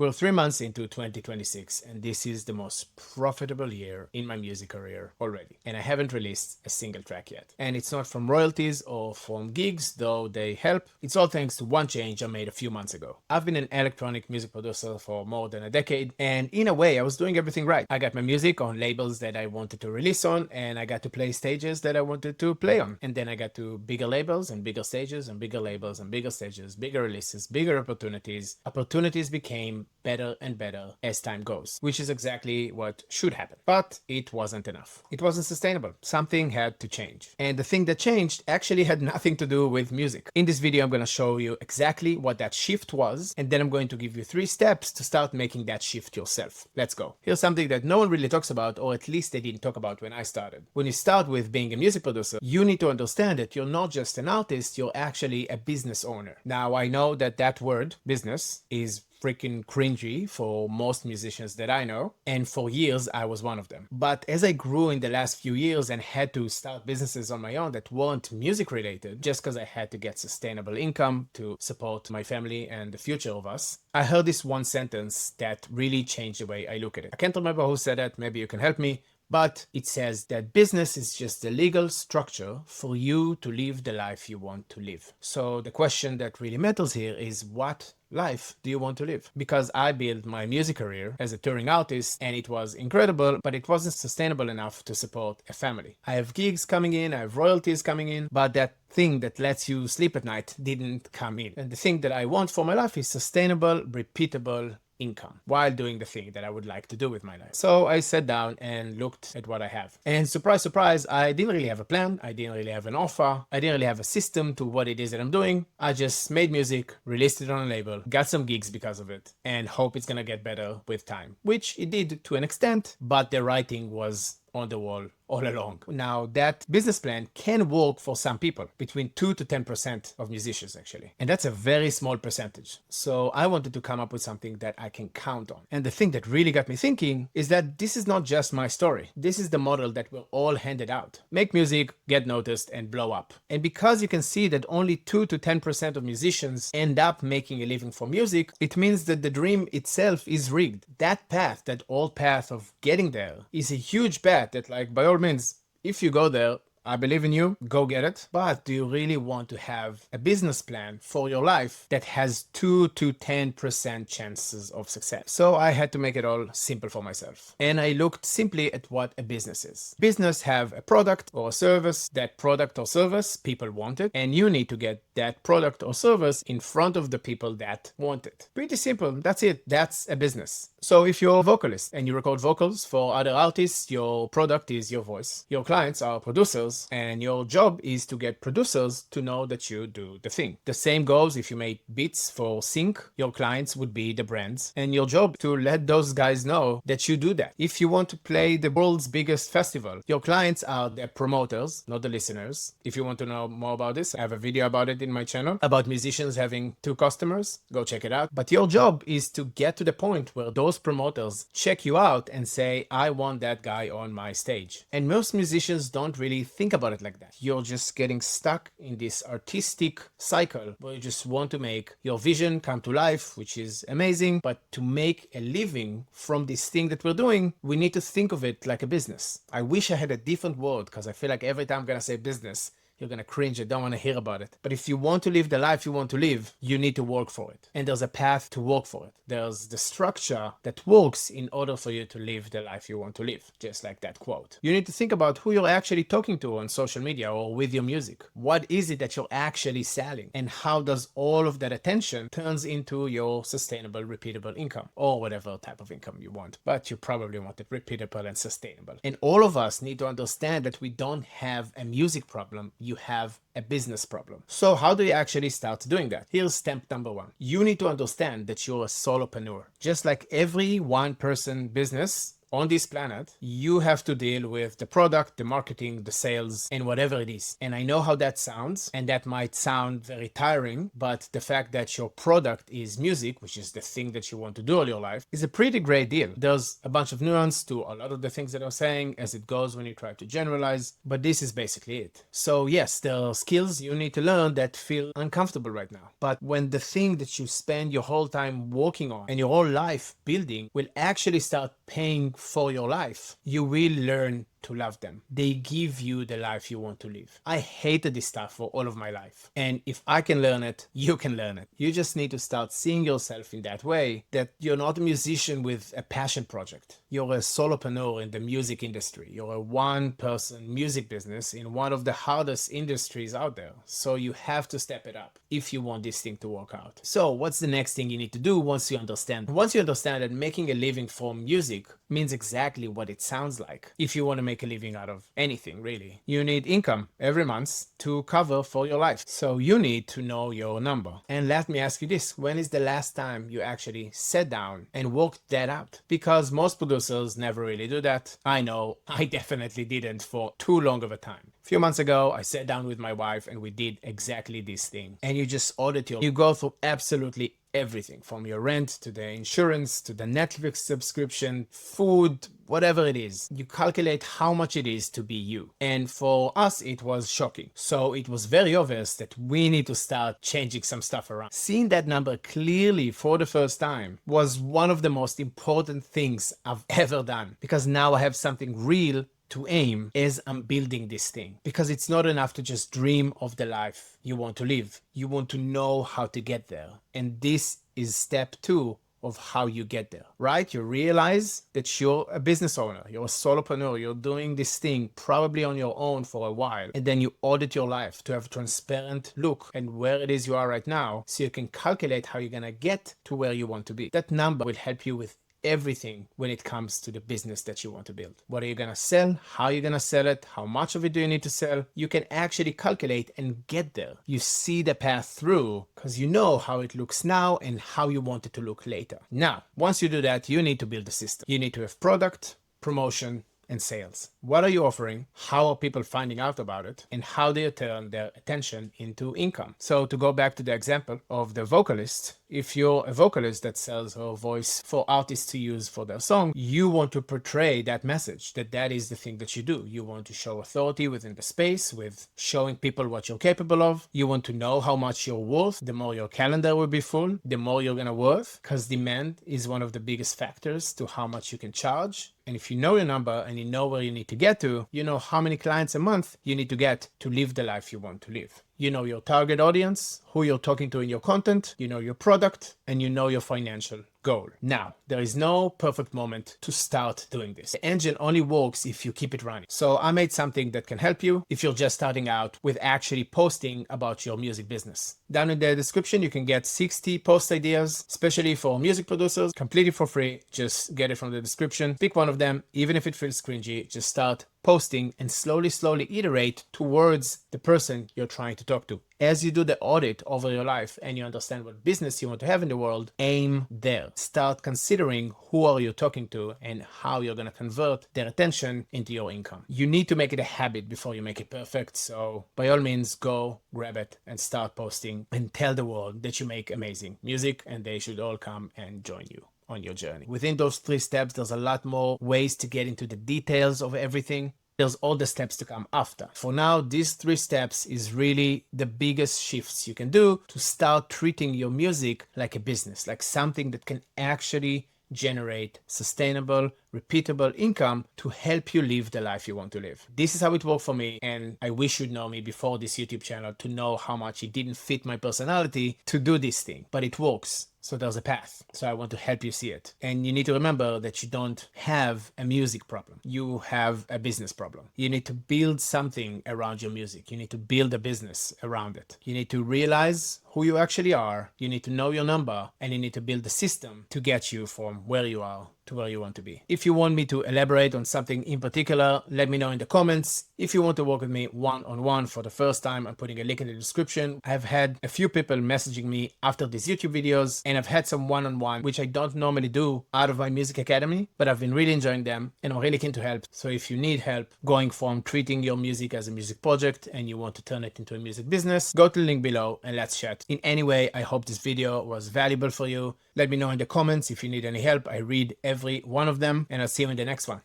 We're 3 months into 2026, and this is the most profitable year in my music career already. And I haven't released a single track yet. And it's not from royalties or from gigs, though they help. It's all thanks to one change I made a few months ago. I've been an electronic music producer for more than a decade, and in a way, I was doing everything right. I got my music on labels that I wanted to release on, and I got to play stages that I wanted to play on. And then I got to bigger labels and bigger stages and bigger labels and bigger stages, bigger releases, bigger opportunities. Opportunities became better and better as time goes, which is exactly what should happen. But it wasn't enough. It wasn't sustainable. Something had to change. And the thing that changed actually had nothing to do with music. In this video, I'm going to show you exactly what that shift was, and then I'm going to give you 3 steps to start making that shift yourself. Let's go. Here's something that no one really talks about, or at least they didn't talk about when I started. When you start with being a music producer, you need to understand that you're not just an artist, you're actually a business owner. Now, I know that that word, business, is freaking cringy for most musicians that I know, and for years I was one of them. But as I grew in the last few years and had to start businesses on my own that weren't music related, just because I had to get sustainable income to support my family and the future of us, I heard this one sentence that really changed the way I look at it. I can't remember who said it, maybe you can help me. But it says that business is just the legal structure for you to live the life you want to live. So the question that really matters here is, what life do you want to live? Because I built my music career as a touring artist, and it was incredible, but it wasn't sustainable enough to support a family. I have gigs coming in, I have royalties coming in, but that thing that lets you sleep at night didn't come in. And the thing that I want for my life is sustainable, repeatable income while doing the thing that I would like to do with my life. So I sat down and looked at what I have. And surprise, surprise, I didn't really have a plan. I didn't really have an offer. I didn't really have a system to what it is that I'm doing. I just made music, released it on a label, got some gigs because of it, and hope it's gonna get better with time, which it did to an extent, but the writing was on the wall all along. Now, that business plan can work for some people, between 2 to 10% of musicians actually. And that's a very small percentage. So I wanted to come up with something that I can count on. And the thing that really got me thinking is that this is not just my story. This is the model that we're all handed out. Make music, get noticed, and blow up. And because you can see that only 2 to 10% of musicians end up making a living from music, it means that the dream itself is rigged. That path, that old path of getting there, is a huge path that, like, by all means, if you go there, I believe in you, go get it. But do you really want to have a business plan for your life that has 2 to 10% chances of success? So I had to make it all simple for myself. And I looked simply at what a business is. Business have a product or a service. That product or service, people want it. And you need to get that product or service in front of the people that want it. Pretty simple. That's it. That's a business. So if you're a vocalist and you record vocals for other artists, your product is your voice. Your clients are producers, and your job is to get producers to know that you do the thing. The same goes if you make beats for sync. Your clients would be the brands, and your job to let those guys know that you do that. If you want to play the world's biggest festival, your clients are the promoters, not the listeners. If you want to know more about this, I have a video about it in my channel about musicians having 2 customers. Go check it out. But your job is to get to the point where those promoters check you out and say, I want that guy on my stage. And most musicians don't really think about it like that. You're just getting stuck in this artistic cycle where you just want to make your vision come to life, which is amazing. But to make a living from this thing that we're doing, we need to think of it like a business. I wish I had a different word, because I feel like every time I'm gonna say business, you're gonna cringe. I don't want to hear about it. But if you want to live the life you want to live, you need to work for it. And there's a path to work for it. There's the structure that works in order for you to live the life you want to live. Just like that quote. You need to think about who you're actually talking to on social media or with your music. What is it that you're actually selling? And how does all of that attention turns into your sustainable, repeatable income, or whatever type of income you want. But you probably want it repeatable and sustainable. And all of us need to understand that we don't have a music problem. You have a business problem. So how do you actually start doing that? Here's step number 1. You need to understand that you're a solopreneur. Just like every one-person business, on this planet, you have to deal with the product, the marketing, the sales, and whatever it is. And I know how that sounds, and that might sound very tiring, but the fact that your product is music, which is the thing that you want to do all your life, is a pretty great deal. There's a bunch of nuance to a lot of the things that I'm saying as it goes when you try to generalize, but this is basically it. So yes, there are skills you need to learn that feel uncomfortable right now. But when the thing that you spend your whole time working on and your whole life building will actually start paying for your life, you will learn to love them. They give you the life you want to live. I hated this stuff for all of my life. And if I can learn it, you can learn it. You just need to start seeing yourself in that way, that you're not a musician with a passion project. You're a solopreneur in the music industry. You're a one-person music business in one of the hardest industries out there. So you have to step it up if you want this thing to work out. So what's the next thing you need to do once you understand? Once you understand that making a living from music means exactly what it sounds like. If you want to make a living out of anything, really, you need income every month to cover for your life. So you need to know your number. And let me ask you this: when is the last time you actually sat down and worked that out? Because most producers never really do that. I know I definitely didn't for too long of a time. A few months ago, I sat down with my wife and we did exactly this thing. And you just audit you go through absolutely everything, from your rent to the insurance to the Netflix subscription, food, whatever it is. You calculate how much it is to be you. And for us, it was shocking. So it was very obvious that we need to start changing some stuff around. Seeing that number clearly for the first time was one of the most important things I've ever done, because now I have something real to aim as I'm building this thing. Because it's not enough to just dream of the life you want to live. You want to know how to get there. And this is step 2 of how you get there, right? You realize that you're a business owner, you're a solopreneur, you're doing this thing probably on your own for a while, and then you audit your life to have a transparent look and where it is you are right now, so you can calculate how you're gonna get to where you want to be. That number will help you with everything when it comes to the business that you want to build. What are you gonna sell? How are you gonna sell it? How much of it do you need to sell? You can actually calculate and get there. You see the path through because you know how it looks now and how you want it to look later. Now, once you do that, you need to build a system. You need to have product, promotion, and sales. What are you offering? How are people finding out about it? And how do you turn their attention into income? So to go back to the example of the vocalist, if you're a vocalist that sells her voice for artists to use for their song, you want to portray that message, that that is the thing that you do. You want to show authority within the space with showing people what you're capable of. You want to know how much you're worth. The more your calendar will be full, the more you're gonna worth, because demand is one of the biggest factors to how much you can charge. And if you know your number and you know where you need to get to, you know how many clients a month you need to get to live the life you want to live. You know your target audience, who you're talking to in your content, you know your product, and you know your financial goal. Now, there is no perfect moment to start doing this. The engine only works if you keep it running. So I made something that can help you if you're just starting out with actually posting about your music business. Down in the description, you can get 60 post ideas, especially for music producers, completely for free. Just get it from the description. Pick one of them, even if it feels cringy, just start posting and slowly iterate towards the person you're trying to talk to. As you do the audit over your life and you understand what business you want to have in the world, aim there. Start considering who are you talking to and how you're going to convert their attention into your income. You need to make it a habit before you make it perfect. So by all means, go grab it and start posting and tell the world that you make amazing music and they should all come and join you on your journey. Within those 3 steps, there's a lot more ways to get into the details of everything. There's all the steps to come after. For now, these 3 steps is really the biggest shifts you can do to start treating your music like a business, like something that can actually generate sustainable, repeatable income to help you live the life you want to live. This is how it worked for me, and I wish you'd know me before this YouTube channel to know how much it didn't fit my personality to do this thing, but it works. So there's a path. So I want to help you see it. And you need to remember that you don't have a music problem. You have a business problem. You need to build something around your music. You need to build a business around it. You need to realize who you actually are. You need to know your number, and you need to build a system to get you from where you are to where you want to be. If you want me to elaborate on something in particular, let me know in the comments. If you want to work with me one-on-one for the first time, I'm putting a link in the description. I've had a few people messaging me after these YouTube videos, and I've had some one-on-one, which I don't normally do out of my music academy, but I've been really enjoying them and I'm really keen to help. So if you need help going from treating your music as a music project and you want to turn it into a music business, go to the link below and let's chat. In any way, I hope this video was valuable for you. Let me know in the comments if you need any help. I read every one of them, and I'll see you in the next one.